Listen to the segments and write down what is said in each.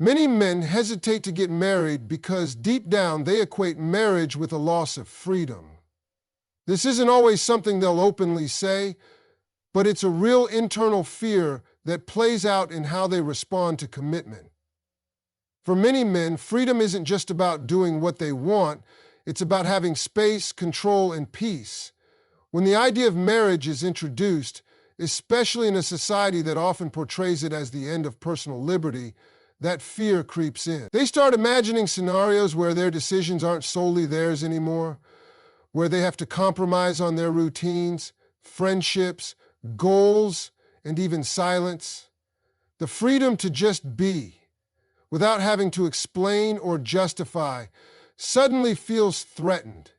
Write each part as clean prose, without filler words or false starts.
Many men hesitate to get married because deep down they equate marriage with a loss of freedom. This isn't always something they'll openly say, but it's a real internal fear that plays out in how they respond to commitment. For many men, freedom isn't just about doing what they want, it's about having space, control, and peace. When the idea of marriage is introduced, especially in a society that often portrays it as the end of personal liberty, that fear creeps in. They start imagining scenarios where their decisions aren't solely theirs anymore, where they have to compromise on their routines, friendships, goals, and even silence. The freedom to just be, without having to explain or justify, suddenly feels threatened.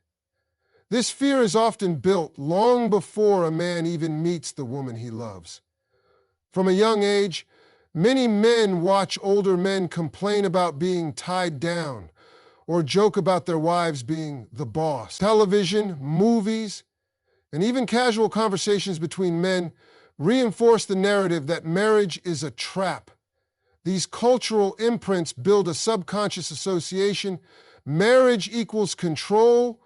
This fear is often built long before a man even meets the woman he loves. From a young age, many men watch older men complain about being tied down or joke about their wives being the boss. Television, movies, and even casual conversations between men reinforce the narrative that marriage is a trap. These cultural imprints build a subconscious association. Marriage equals control,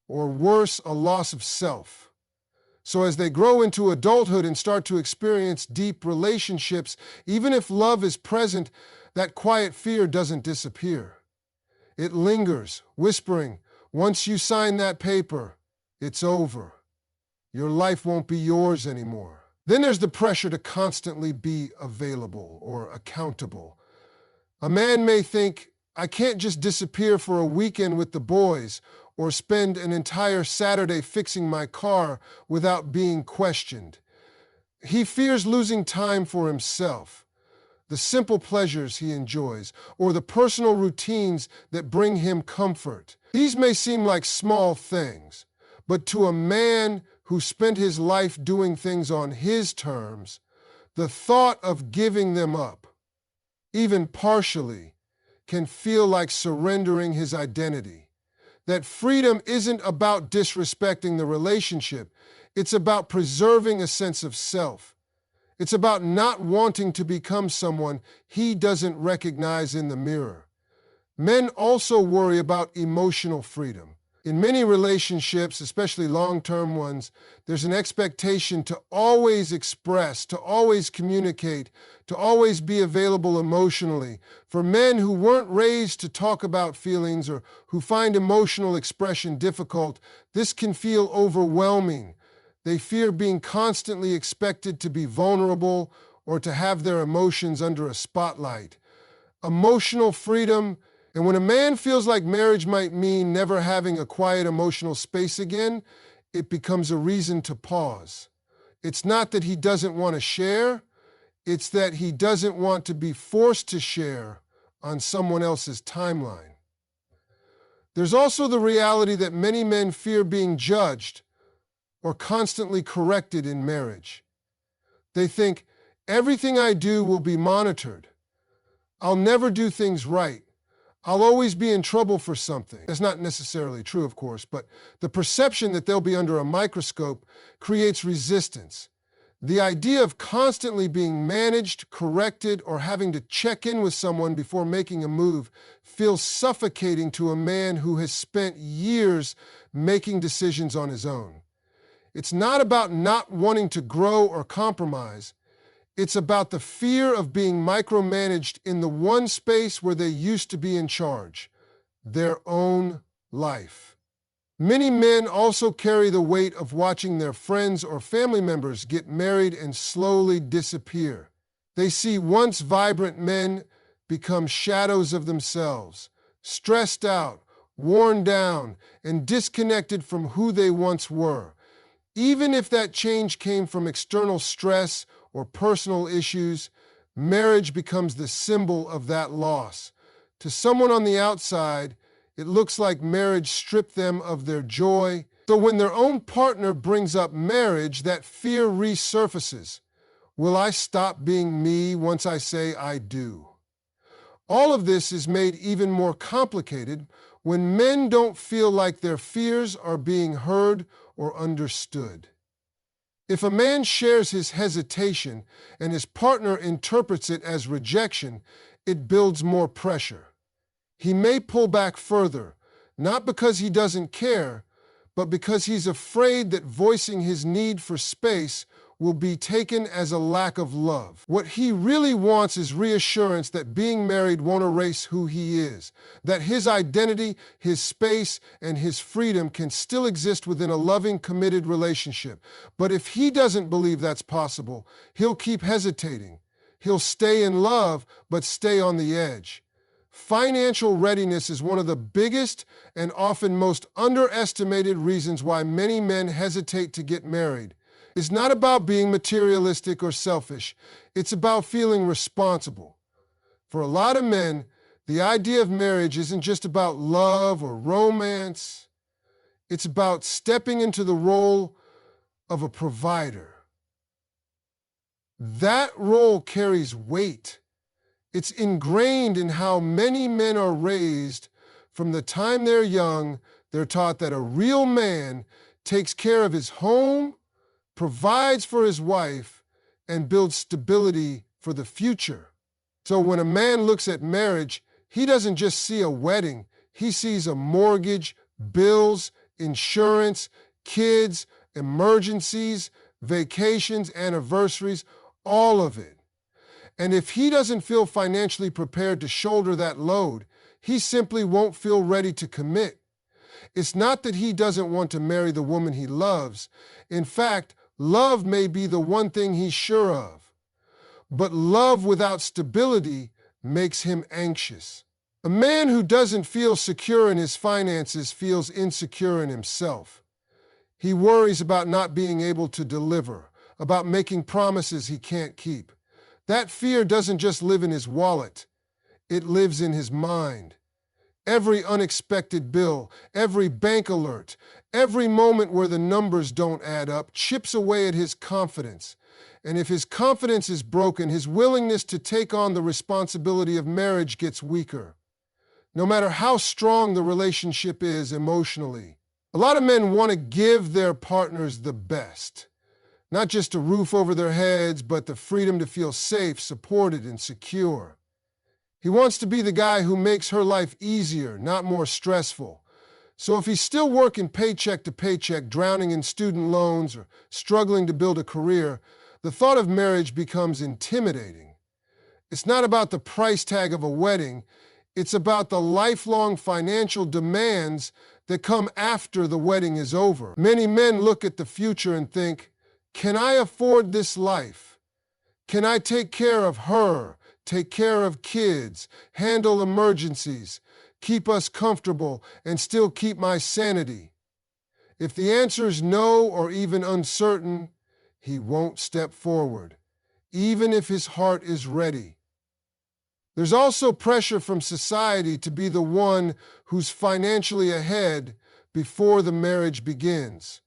or worse, a loss of self. So as they grow into adulthood and start to experience deep relationships, even if love is present, that quiet fear doesn't disappear. It lingers, whispering, once you sign that paper, it's over. Your life won't be yours anymore. Then there's the pressure to constantly be available or accountable. A man may think, I can't just disappear for a weekend with the boys or spend an entire Saturday fixing my car without being questioned. He fears losing time for himself, the simple pleasures he enjoys, or the personal routines that bring him comfort. These may seem like small things, but to a man who spent his life doing things on his terms, the thought of giving them up, even partially, can feel like surrendering his identity. That freedom isn't about disrespecting the relationship. It's about preserving a sense of self. It's about not wanting to become someone he doesn't recognize in the mirror. Men also worry about emotional freedom. In many relationships, especially long-term ones, there's an expectation to always express, to always communicate, to always be available emotionally. For men who weren't raised to talk about feelings or who find emotional expression difficult, this can feel overwhelming. They fear being constantly expected to be vulnerable or to have their emotions under a spotlight. Emotional freedom. And when a man feels like marriage might mean never having a quiet emotional space again, it becomes a reason to pause. It's not that he doesn't want to share, it's that he doesn't want to be forced to share on someone else's timeline. There's also the reality that many men fear being judged or constantly corrected in marriage. They think, everything I do will be monitored. I'll never do things right. I'll always be in trouble for something. That's not necessarily true, of course, but the perception that they'll be under a microscope creates resistance. The idea of constantly being managed, corrected, or having to check in with someone before making a move feels suffocating to a man who has spent years making decisions on his own. It's not about not wanting to grow or compromise. It's about the fear of being micromanaged in the one space where they used to be in charge, their own life. Many men also carry the weight of watching their friends or family members get married and slowly disappear. They see once vibrant men become shadows of themselves, stressed out, worn down, and disconnected from who they once were. Even if that change came from external stress or personal issues, marriage becomes the symbol of that loss. To someone on the outside, it looks like marriage stripped them of their joy. So when their own partner brings up marriage, that fear resurfaces. Will I stop being me once I say I do? All of this is made even more complicated when men don't feel like their fears are being heard or understood. If a man shares his hesitation and his partner interprets it as rejection, it builds more pressure. He may pull back further, not because he doesn't care, but because he's afraid that voicing his need for space will be taken as a lack of love. What he really wants is reassurance that being married won't erase who he is, that his identity, his space, and his freedom can still exist within a loving, committed relationship. But if he doesn't believe that's possible, he'll keep hesitating. He'll stay in love, but stay on the edge. Financial readiness is one of the biggest and often most underestimated reasons why many men hesitate to get married. It's not about being materialistic or selfish. It's about feeling responsible. For a lot of men, the idea of marriage isn't just about love or romance. It's about stepping into the role of a provider. That role carries weight. It's ingrained in how many men are raised. From the time they're young, they're taught that a real man takes care of his home, provides for his wife, and builds stability for the future. So when a man looks at marriage, he doesn't just see a wedding. He sees a mortgage, bills, insurance, kids, emergencies, vacations, anniversaries, all of it. And if he doesn't feel financially prepared to shoulder that load, he simply won't feel ready to commit. It's not that he doesn't want to marry the woman he loves. In fact, love may be the one thing he's sure of. But love without stability makes him anxious. A man who doesn't feel secure in his finances feels insecure in himself. He worries about not being able to deliver, about making promises he can't keep. That fear doesn't just live in his wallet, it lives in his mind. Every unexpected bill, every bank alert, every moment where the numbers don't add up chips away at his confidence. And if his confidence is broken, his willingness to take on the responsibility of marriage gets weaker. No matter how strong the relationship is emotionally. A lot of men want to give their partners the best. Not just a roof over their heads, but the freedom to feel safe, supported, and secure. He wants to be the guy who makes her life easier, not more stressful. So if he's still working paycheck to paycheck, drowning in student loans, or struggling to build a career, the thought of marriage becomes intimidating. It's not about the price tag of a wedding. It's about the lifelong financial demands that come after the wedding is over. Many men look at the future and think, can I afford this life? Can I take care of her, take care of kids, handle emergencies, keep us comfortable, and still keep my sanity? If the answer is no or even uncertain, he won't step forward, even if his heart is ready. There's also pressure from society to be the one who's financially ahead before the marriage begins.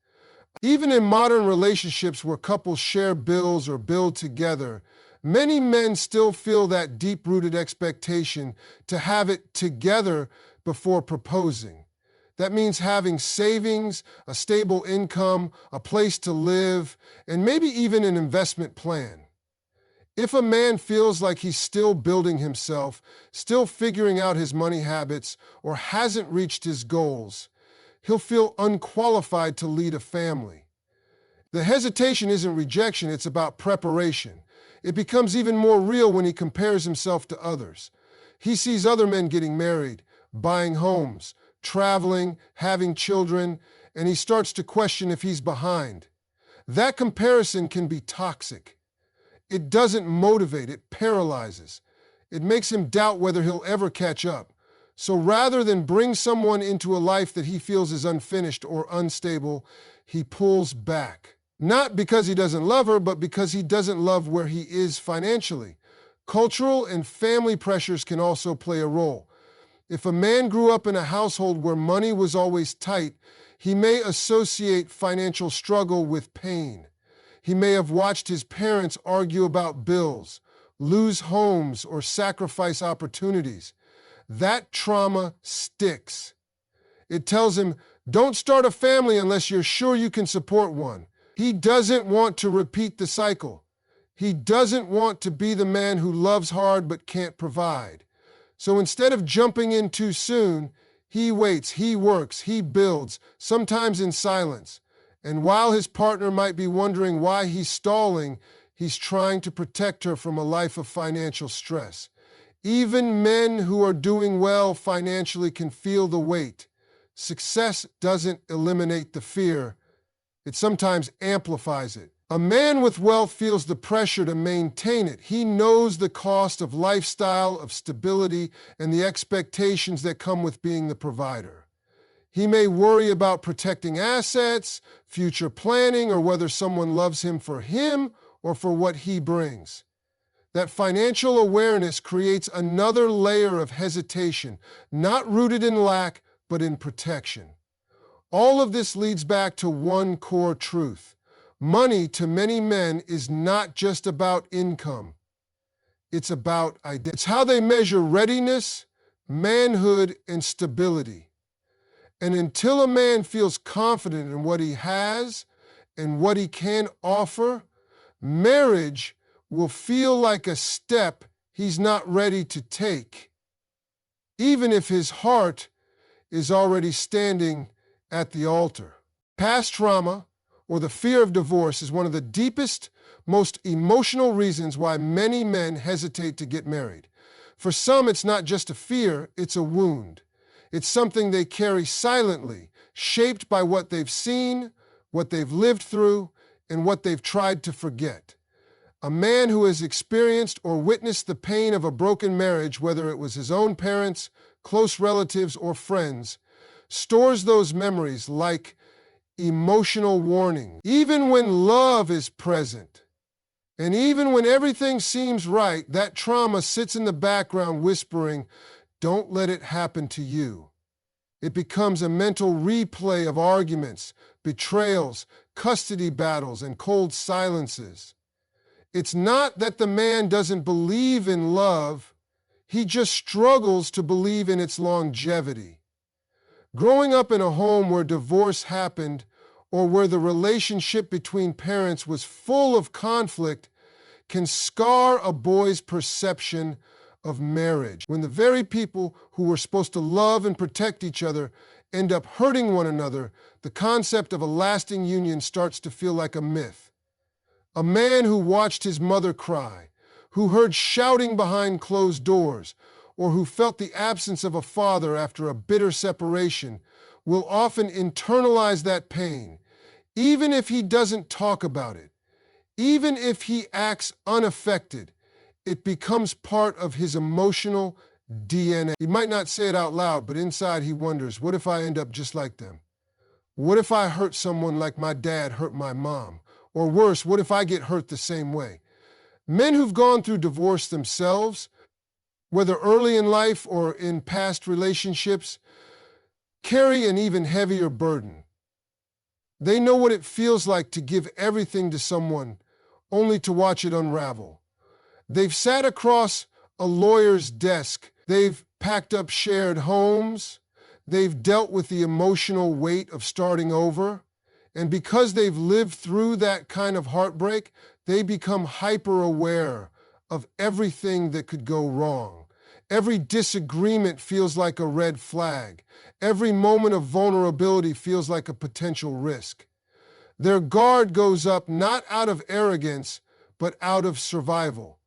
Even in modern relationships where couples share bills or build together, many men still feel that deep-rooted expectation to have it together before proposing. That means having savings, a stable income, a place to live, and maybe even an investment plan. If a man feels like he's still building himself, still figuring out his money habits, or hasn't reached his goals, he'll feel unqualified to lead a family. The hesitation isn't rejection, it's about preparation. It becomes even more real when he compares himself to others. He sees other men getting married, buying homes, traveling, having children, and he starts to question if he's behind. That comparison can be toxic. It doesn't motivate, it paralyzes. It makes him doubt whether he'll ever catch up. So rather than bring someone into a life that he feels is unfinished or unstable, he pulls back. Not because he doesn't love her, but because he doesn't love where he is financially. Cultural and family pressures can also play a role. If a man grew up in a household where money was always tight, he may associate financial struggle with pain. He may have watched his parents argue about bills, lose homes, or sacrifice opportunities. That trauma sticks. It tells him, don't start a family unless you're sure you can support one. He doesn't want to repeat the cycle. He doesn't want to be the man who loves hard but can't provide. So instead of jumping in too soon, he waits, he works, he builds, sometimes in silence. And while his partner might be wondering why he's stalling, he's trying to protect her from a life of financial stress. Even men who are doing well financially can feel the weight. Success doesn't eliminate the fear. It sometimes amplifies it. A man with wealth feels the pressure to maintain it. He knows the cost of lifestyle, of stability, and the expectations that come with being the provider. He may worry about protecting assets, future planning, or whether someone loves him or for what he brings. That financial awareness creates another layer of hesitation, not rooted in lack, but in protection. All of this leads back to one core truth. Money, to many men, is not just about income. It's about identity. It's how they measure readiness, manhood, and stability. And until a man feels confident in what he has and what he can offer, marriage will feel like a step he's not ready to take, even if his heart is already standing at the altar. Past trauma, or the fear of divorce, is one of the deepest, most emotional reasons why many men hesitate to get married. For some, it's not just a fear, it's a wound. It's something they carry silently, shaped by what they've seen, what they've lived through, and what they've tried to forget. A man who has experienced or witnessed the pain of a broken marriage, whether it was his own parents, close relatives, or friends, stores those memories like emotional warning. Even when love is present, and even when everything seems right, that trauma sits in the background whispering, "Don't let it happen to you." It becomes a mental replay of arguments, betrayals, custody battles, and cold silences. It's not that the man doesn't believe in love, he just struggles to believe in its longevity. Growing up in a home where divorce happened or where the relationship between parents was full of conflict can scar a boy's perception of marriage. When the very people who were supposed to love and protect each other end up hurting one another, the concept of a lasting union starts to feel like a myth. A man who watched his mother cry, who heard shouting behind closed doors, or who felt the absence of a father after a bitter separation will often internalize that pain, even if he doesn't talk about it. Even if he acts unaffected, it becomes part of his emotional DNA. He might not say it out loud, but inside he wonders, what if I end up just like them? What if I hurt someone like my dad hurt my mom? Or worse, what if I get hurt the same way? Men who've gone through divorce themselves, whether early in life or in past relationships, carry an even heavier burden. They know what it feels like to give everything to someone only to watch it unravel. They've sat across a lawyer's desk. They've packed up shared homes. They've dealt with the emotional weight of starting over. And because they've lived through that kind of heartbreak, they become hyper-aware of everything that could go wrong. Every disagreement feels like a red flag. Every moment of vulnerability feels like a potential risk. Their guard goes up not out of arrogance, but out of survival.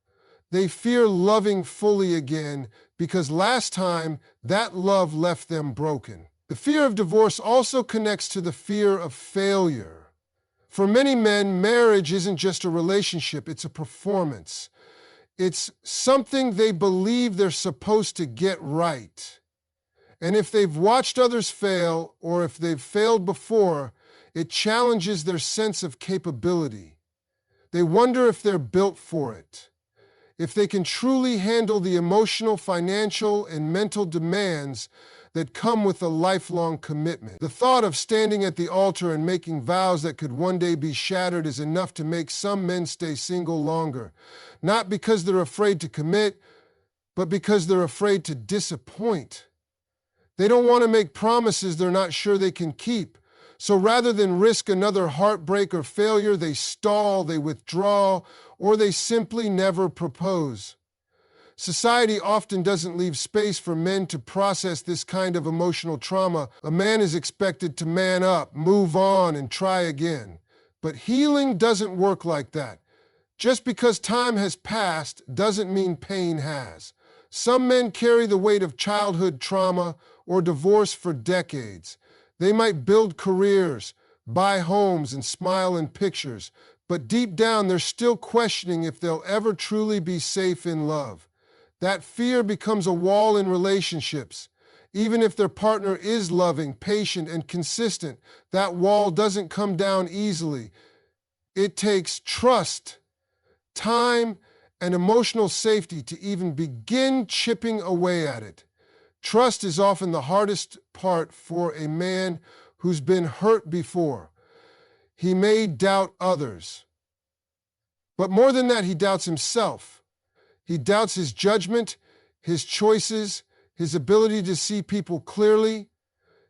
They fear loving fully again because last time that love left them broken. The fear of divorce also connects to the fear of failure. For many men, marriage isn't just a relationship, it's a performance. It's something they believe they're supposed to get right. And if they've watched others fail, or if they've failed before, it challenges their sense of capability. They wonder if they're built for it, if they can truly handle the emotional, financial, and mental demands that come with a lifelong commitment. The thought of standing at the altar and making vows that could one day be shattered is enough to make some men stay single longer, not because they're afraid to commit, but because they're afraid to disappoint. They don't want to make promises they're not sure they can keep. So rather than risk another heartbreak or failure, they stall, they withdraw, or they simply never propose. Society often doesn't leave space for men to process this kind of emotional trauma. A man is expected to man up, move on, and try again. But healing doesn't work like that. Just because time has passed doesn't mean pain has. Some men carry the weight of childhood trauma or divorce for decades. They might build careers, buy homes, and smile in pictures, but deep down they're still questioning if they'll ever truly be safe in love. That fear becomes a wall in relationships. Even if their partner is loving, patient, and consistent, that wall doesn't come down easily. It takes trust, time, and emotional safety to even begin chipping away at it. Trust is often the hardest part for a man who's been hurt before. He may doubt others. But more than that, he doubts himself. He doubts his judgment, his choices, his ability to see people clearly.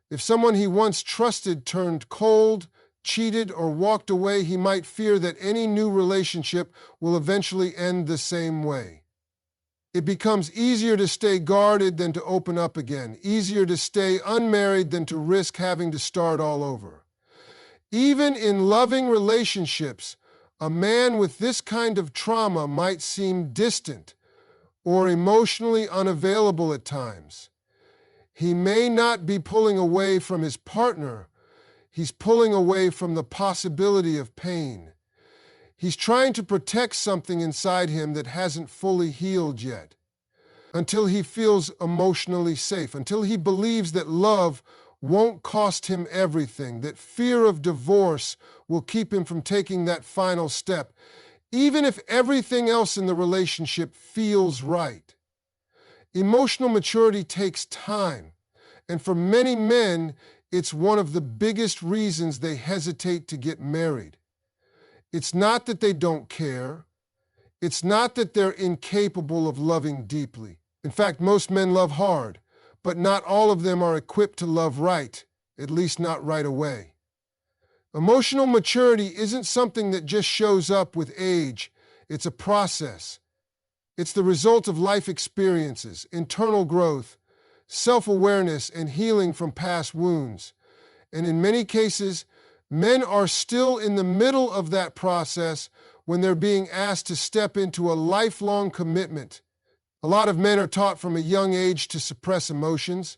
If someone he once trusted turned cold, cheated, or walked away, he might fear that any new relationship will eventually end the same way. It becomes easier to stay guarded than to open up again, easier to stay unmarried than to risk having to start all over. Even in loving relationships, a man with this kind of trauma might seem distant or emotionally unavailable at times. He may not be pulling away from his partner. He's pulling away from the possibility of pain. He's trying to protect something inside him that hasn't fully healed yet, until he feels emotionally safe, until he believes that love won't cost him everything, that fear of divorce will keep him from taking that final step, even if everything else in the relationship feels right. Emotional maturity takes time, and for many men, it's one of the biggest reasons they hesitate to get married. It's not that they don't care. It's not that they're incapable of loving deeply. In fact, most men love hard, but not all of them are equipped to love right, at least not right away. Emotional maturity isn't something that just shows up with age. It's a process. It's the result of life experiences, internal growth, self-awareness, and healing from past wounds. And in many cases, men are still in the middle of that process when they're being asked to step into a lifelong commitment. A lot of men are taught from a young age to suppress emotions.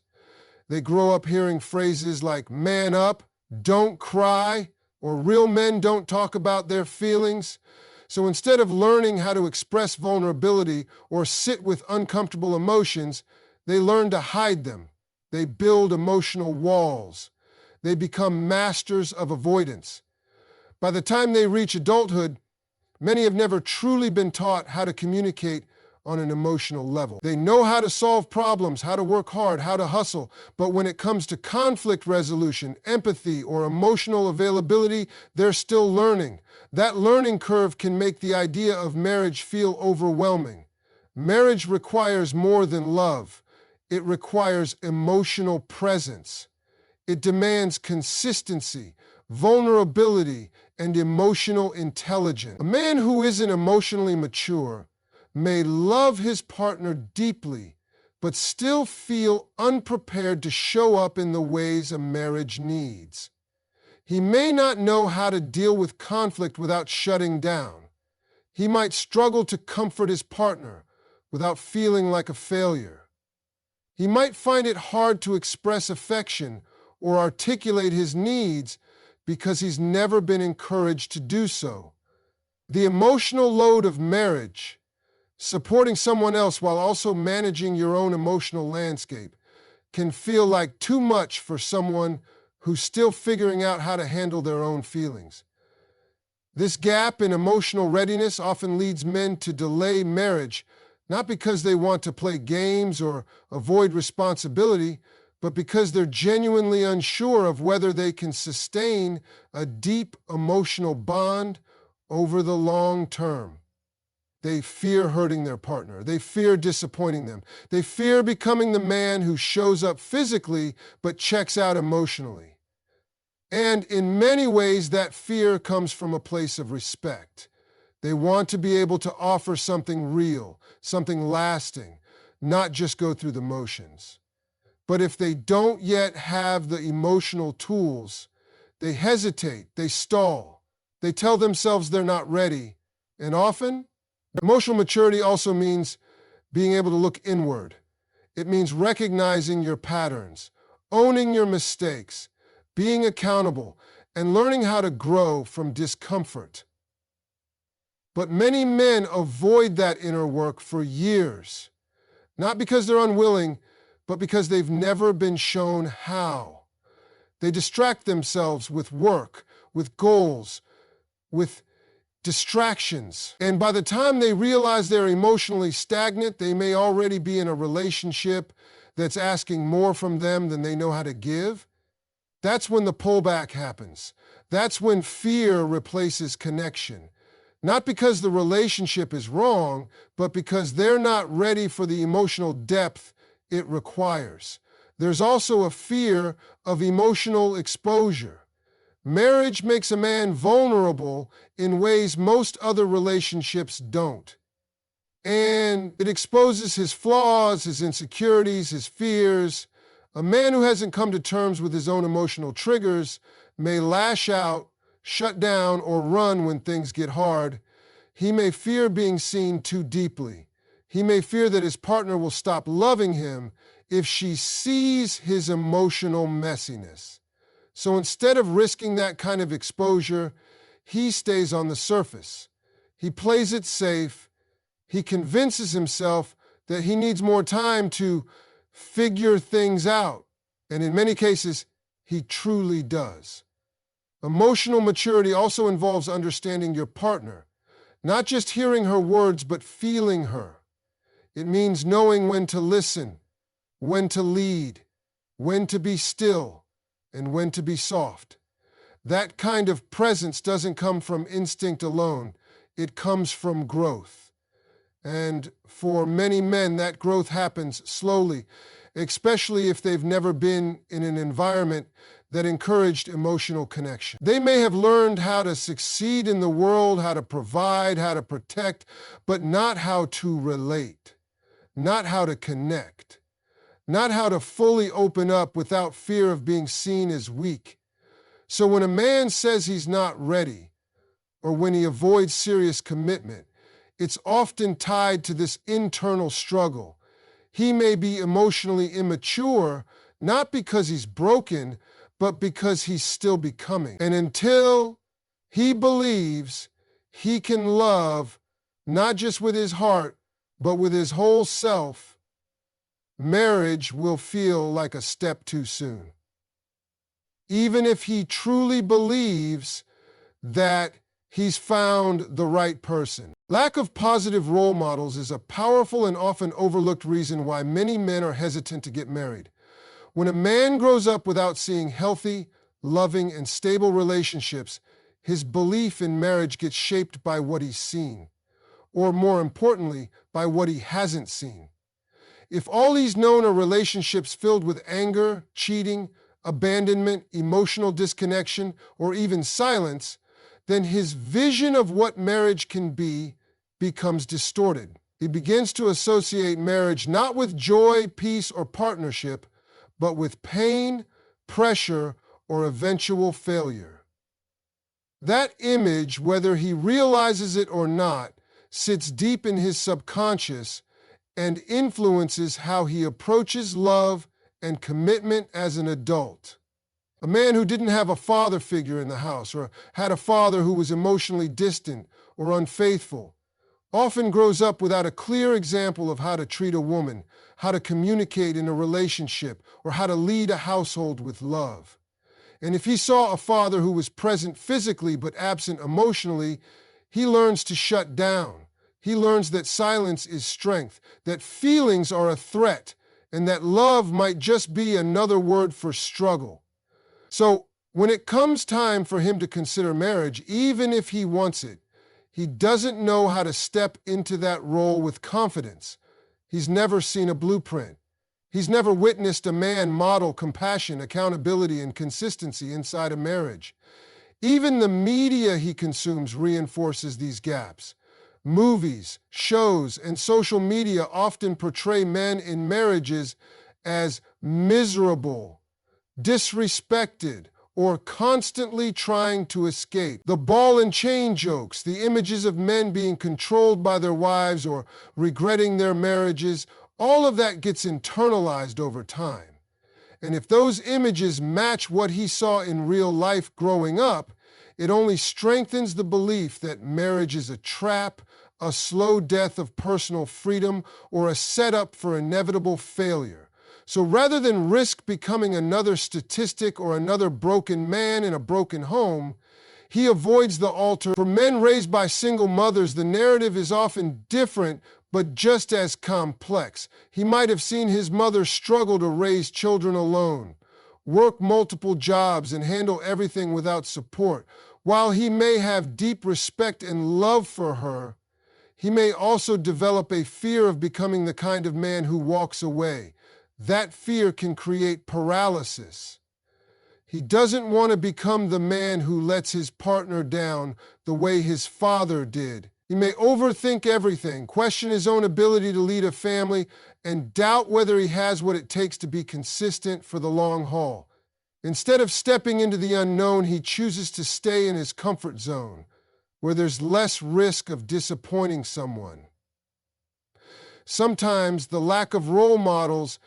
They grow up hearing phrases like man up, don't cry, or real men don't talk about their feelings. So instead of learning how to express vulnerability or sit with uncomfortable emotions, they learn to hide them. They build emotional walls. They become masters of avoidance. By the time they reach adulthood, many have never truly been taught how to communicate on an emotional level. They know how to solve problems, how to work hard, how to hustle, but when it comes to conflict resolution, empathy, or emotional availability, they're still learning. That learning curve can make the idea of marriage feel overwhelming. Marriage requires more than love. It requires emotional presence. It demands consistency, vulnerability, and emotional intelligence. A man who isn't emotionally mature may love his partner deeply, but still feel unprepared to show up in the ways a marriage needs. He may not know how to deal with conflict without shutting down. He might struggle to comfort his partner without feeling like a failure. He might find it hard to express affection or articulate his needs because he's never been encouraged to do so. The emotional load of marriage, supporting someone else while also managing your own emotional landscape, can feel like too much for someone who's still figuring out how to handle their own feelings. This gap in emotional readiness often leads men to delay marriage, not because they want to play games or avoid responsibility, but because they're genuinely unsure of whether they can sustain a deep emotional bond over the long term. They fear hurting their partner. They fear disappointing them. They fear becoming the man who shows up physically but checks out emotionally. And in many ways, that fear comes from a place of respect. They want to be able to offer something real, something lasting, not just go through the motions. But if they don't yet have the emotional tools, they hesitate, they stall, they tell themselves they're not ready. And often, emotional maturity also means being able to look inward. It means recognizing your patterns, owning your mistakes, being accountable, and learning how to grow from discomfort. But many men avoid that inner work for years, not because they're unwilling, but because they've never been shown how. They distract themselves with work, with goals, with distractions. And by the time they realize they're emotionally stagnant, they may already be in a relationship that's asking more from them than they know how to give. That's when the pullback happens. That's when fear replaces connection. Not because the relationship is wrong, but because they're not ready for the emotional depth it requires. There's also a fear of emotional exposure. Marriage makes a man vulnerable in ways most other relationships don't. And it exposes his flaws, his insecurities, his fears. A man who hasn't come to terms with his own emotional triggers may lash out, shut down, or run when things get hard. He may fear being seen too deeply. He may fear that his partner will stop loving him if she sees his emotional messiness. So instead of risking that kind of exposure, he stays on the surface. He plays it safe. He convinces himself that he needs more time to figure things out. And in many cases, he truly does. Emotional maturity also involves understanding your partner, not just hearing her words, but feeling her. It means knowing when to listen, when to lead, when to be still, and when to be soft. That kind of presence doesn't come from instinct alone. It comes from growth. And for many men, that growth happens slowly, especially if they've never been in an environment that encouraged emotional connection. They may have learned how to succeed in the world, how to provide, how to protect, but not how to relate, not how to connect, not how to fully open up without fear of being seen as weak. So when a man says he's not ready, or when he avoids serious commitment, it's often tied to this internal struggle. He may be emotionally immature, not because he's broken, but because he's still becoming. And until he believes he can love, not just with his heart, but with his whole self, marriage will feel like a step too soon. Even if he truly believes that he's found the right person. Lack of positive role models is a powerful and often overlooked reason why many men are hesitant to get married. When a man grows up without seeing healthy, loving, and stable relationships, his belief in marriage gets shaped by what he's seen, or more importantly, by what he hasn't seen. If all he's known are relationships filled with anger, cheating, abandonment, emotional disconnection, or even silence, then his vision of what marriage can be becomes distorted. He begins to associate marriage not with joy, peace, or partnership, but with pain, pressure, or eventual failure. That image, whether he realizes it or not, sits deep in his subconscious and influences how he approaches love and commitment as an adult. A man who didn't have a father figure in the house, or had a father who was emotionally distant or unfaithful, often grows up without a clear example of how to treat a woman, how to communicate in a relationship, or how to lead a household with love. And if he saw a father who was present physically but absent emotionally, he learns to shut down. He learns that silence is strength, that feelings are a threat, and that love might just be another word for struggle. So when it comes time for him to consider marriage, even if he wants it, he doesn't know how to step into that role with confidence. He's never seen a blueprint. He's never witnessed a man model compassion, accountability, and consistency inside a marriage. Even the media he consumes reinforces these gaps. Movies, shows, and social media often portray men in marriages as miserable, disrespected, or constantly trying to escape. The ball and chain jokes, the images of men being controlled by their wives or regretting their marriages, all of that gets internalized over time. And if those images match what he saw in real life growing up, it only strengthens the belief that marriage is a trap, a slow death of personal freedom, or a setup for inevitable failure. So rather than risk becoming another statistic or another broken man in a broken home, he avoids the altar. For men raised by single mothers, the narrative is often different, but just as complex. He might have seen his mother struggle to raise children alone, work multiple jobs, and handle everything without support. While he may have deep respect and love for her, he may also develop a fear of becoming the kind of man who walks away. That fear can create paralysis. He doesn't want to become the man who lets his partner down the way his father did. He may overthink everything, question his own ability to lead a family, and doubt whether he has what it takes to be consistent for the long haul. Instead of stepping into the unknown, he chooses to stay in his comfort zone, where there's less risk of disappointing someone. Sometimes the lack of role models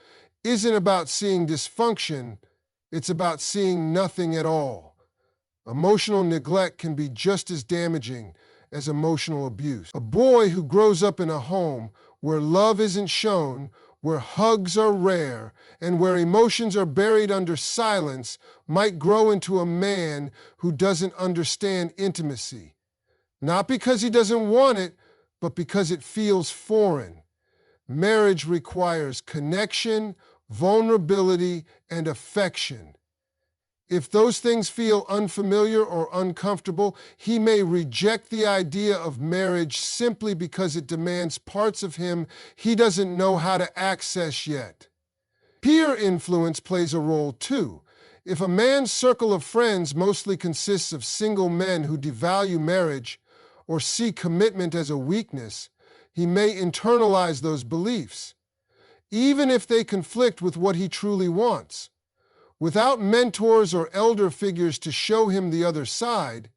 isn't about seeing dysfunction, it's about seeing nothing at all. Emotional neglect can be just as damaging as emotional abuse. A boy who grows up in a home where love isn't shown, where hugs are rare, and where emotions are buried under silence might grow into a man who doesn't understand intimacy. Not because he doesn't want it, but because it feels foreign. Marriage requires connection, vulnerability, and affection. If those things feel unfamiliar or uncomfortable, he may reject the idea of marriage simply because it demands parts of him he doesn't know how to access yet. Peer influence plays a role too. If a man's circle of friends mostly consists of single men who devalue marriage or see commitment as a weakness, he may internalize those beliefs, even if they conflict with what he truly wants. Without mentors or elder figures to show him the other side,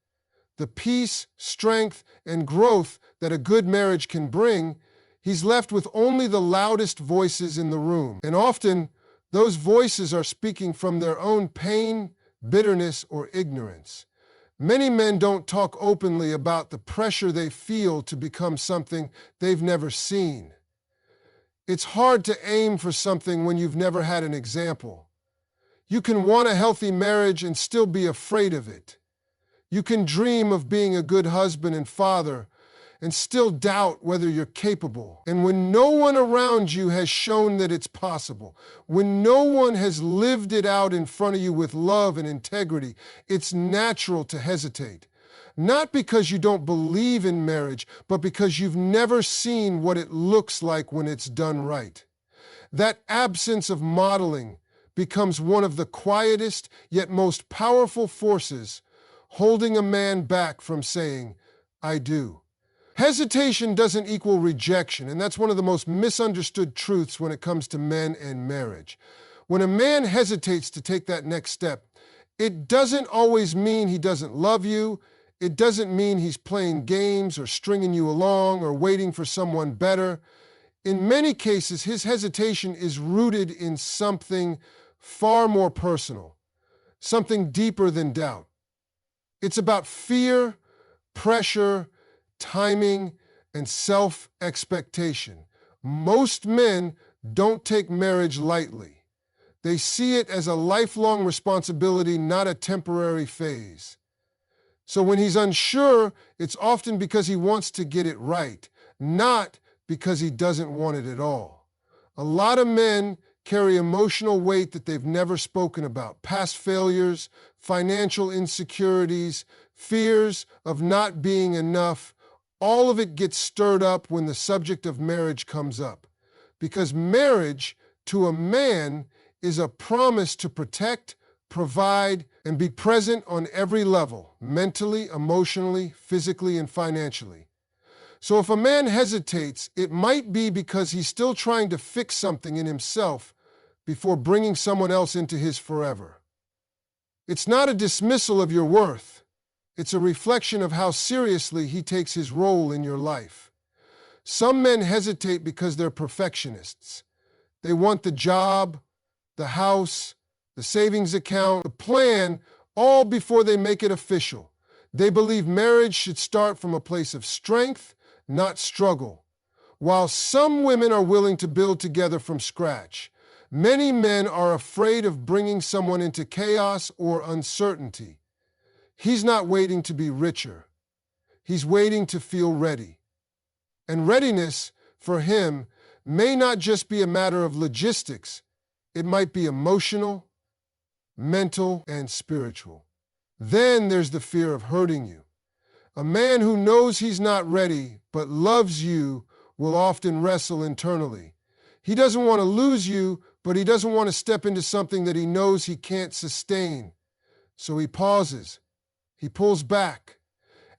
the peace, strength, and growth that a good marriage can bring, he's left with only the loudest voices in the room. And often, those voices are speaking from their own pain, bitterness, or ignorance. Many men don't talk openly about the pressure they feel to become something they've never seen. It's hard to aim for something when you've never had an example. You can want a healthy marriage and still be afraid of it. You can dream of being a good husband and father and still doubt whether you're capable. And when no one around you has shown that it's possible, when no one has lived it out in front of you with love and integrity, it's natural to hesitate. Not because you don't believe in marriage, but because you've never seen what it looks like when it's done right. That absence of modeling becomes one of the quietest yet most powerful forces holding a man back from saying, I do. Hesitation doesn't equal rejection, and that's one of the most misunderstood truths when it comes to men and marriage. When a man hesitates to take that next step, it doesn't always mean he doesn't love you. It doesn't mean he's playing games or stringing you along or waiting for someone better. In many cases, his hesitation is rooted in something far more personal, something deeper than doubt. It's about fear, pressure, timing, and self-expectation. Most men don't take marriage lightly. They see it as a lifelong responsibility, not a temporary phase. So when he's unsure, it's often because he wants to get it right, not because he doesn't want it at all. A lot of men carry emotional weight that they've never spoken about. Past failures, financial insecurities, fears of not being enough. All of it gets stirred up when the subject of marriage comes up. Because marriage, to a man, is a promise to protect, provide, and be present on every level, mentally, emotionally, physically, and financially. So if a man hesitates, it might be because he's still trying to fix something in himself before bringing someone else into his forever. It's not a dismissal of your worth. It's a reflection of how seriously he takes his role in your life. Some men hesitate because they're perfectionists. They want the job, the house, the savings account, the plan, all before they make it official. They believe marriage should start from a place of strength, not struggle. While some women are willing to build together from scratch, many men are afraid of bringing someone into chaos or uncertainty. He's not waiting to be richer. He's waiting to feel ready. And readiness, for him, may not just be a matter of logistics. It might be emotional, mental, and spiritual. Then there's the fear of hurting you. A man who knows he's not ready but loves you will often wrestle internally. He doesn't want to lose you, but he doesn't want to step into something that he knows he can't sustain. So he pauses. He pulls back.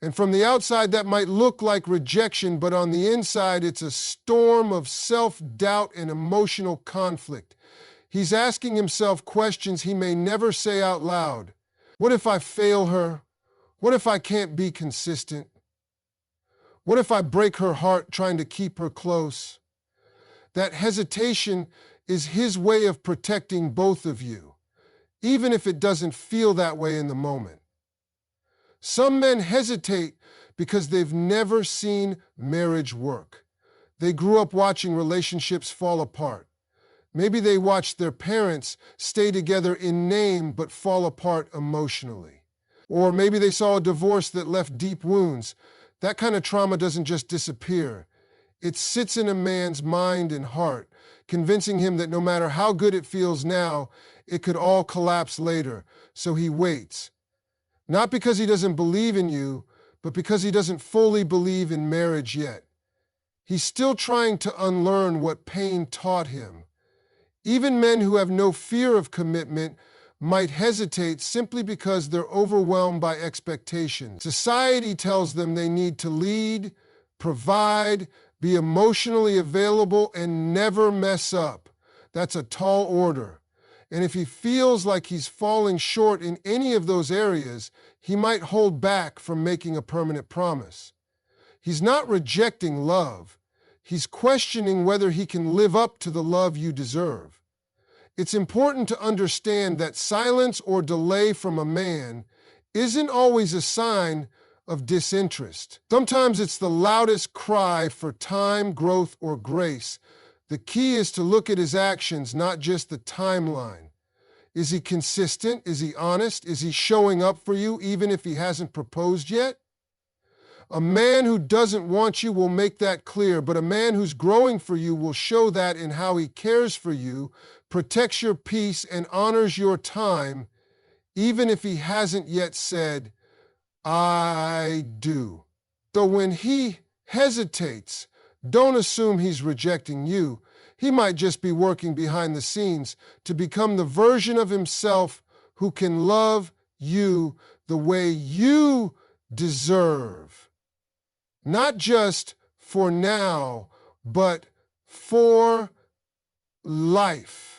And from the outside, that might look like rejection, but on the inside, it's a storm of self-doubt and emotional conflict. He's asking himself questions he may never say out loud. What if I fail her? What if I can't be consistent? What if I break her heart trying to keep her close? That hesitation is his way of protecting both of you, even if it doesn't feel that way in the moment. Some men hesitate because they've never seen marriage work. They grew up watching relationships fall apart. Maybe they watched their parents stay together in name but fall apart emotionally. Or maybe they saw a divorce that left deep wounds. That kind of trauma doesn't just disappear. It sits in a man's mind and heart, convincing him that no matter how good it feels now, it could all collapse later. So he waits. Not because he doesn't believe in you, but because he doesn't fully believe in marriage yet. He's still trying to unlearn what pain taught him. Even men who have no fear of commitment might hesitate simply because they're overwhelmed by expectations. Society tells them they need to lead, provide, be emotionally available, and never mess up. That's a tall order. And if he feels like he's falling short in any of those areas, he might hold back from making a permanent promise. He's not rejecting love. He's questioning whether he can live up to the love you deserve. It's important to understand that silence or delay from a man isn't always a sign of disinterest. Sometimes it's the loudest cry for time, growth, or grace. The key is to look at his actions, not just the timeline. Is he consistent? Is he honest? Is he showing up for you even if he hasn't proposed yet? A man who doesn't want you will make that clear, but a man who's growing for you will show that in how he cares for you, protects your peace, and honors your time, even if he hasn't yet said, I do. So when he hesitates, don't assume he's rejecting you. He might just be working behind the scenes to become the version of himself who can love you the way you deserve. Not just for now, but for life.